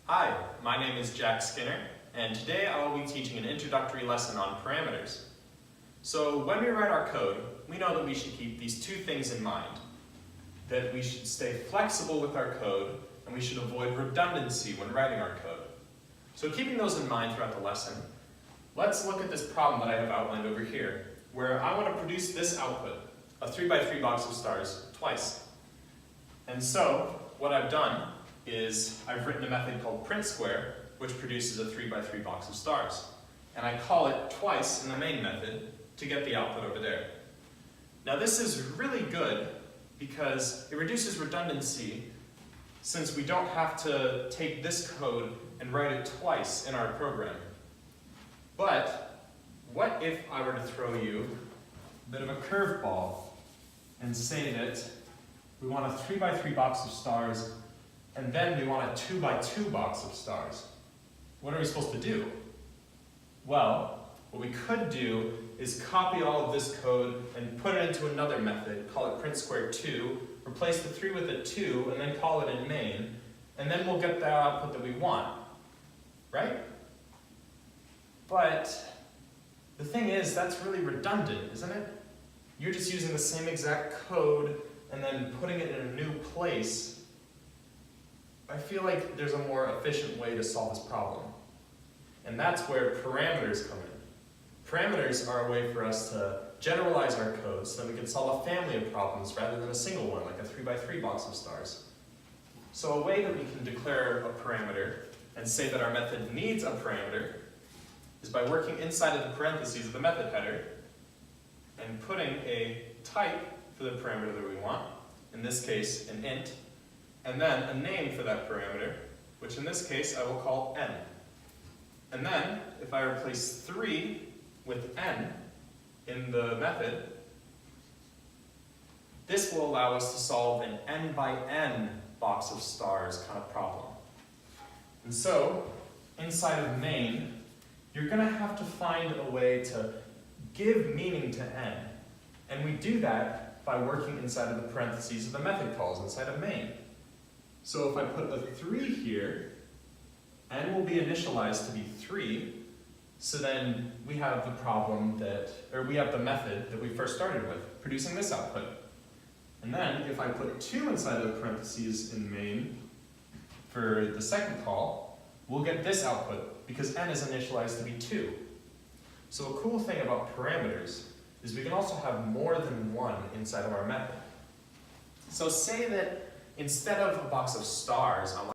Hi, my name is Jack Skinner, and today I will be teaching an introductory lesson on parameters. So when we write our code, we know that we should keep these two things in mind. That we should stay flexible with our code, and we should avoid redundancy when writing our code. So keeping those in mind throughout the lesson, let's look at this problem that I have outlined over here, where I want to produce this output, a 3x3 box of stars, twice. And so, what I've done is I've written a method called printSquare, which produces a 3x3 box of stars. And I call it twice in the main method to get the output over there. Now this is really good because it reduces redundancy since we don't have to take this code and write it twice in our program. But what if I were to throw you a bit of a curveball and say that we want a 3x3 box of stars and then we want a 2x2 box of stars? What are we supposed to do? Well, what we could do is copy all of this code and put it into another method, call it print2, replace the 3 with a 2, and then call it in main, and then we'll get the output that we want, right? But the thing is, that's really redundant, isn't it? You're just using the same exact code and then putting it in a new place. I feel like there's a more efficient way to solve this problem. And that's where parameters come in. Parameters are a way for us to generalize our code so that we can solve a family of problems rather than a single one, like a 3x3 box of stars. So a way that we can declare a parameter and say that our method needs a parameter is by working inside of the parentheses of the method header and putting a type for the parameter that we want, in this case an int, and then a name for that parameter, which in this case I will call n. And then, if I replace 3 with n in the method, this will allow us to solve an n by n box of stars kind of problem. And so, inside of main, you're going to have to find a way to give meaning to n. And we do that by working inside of the parentheses of the method calls inside of main. So if I put a 3 here, n will be initialized to be 3, so then we have the problem that, or we have the method that we first started with, producing this output. And then if I put 2 inside of the parentheses in main for the second call, we'll get this output because n is initialized to be 2. So a cool thing about parameters is we can also have more than one inside of our method. So say that instead of a box of stars, I want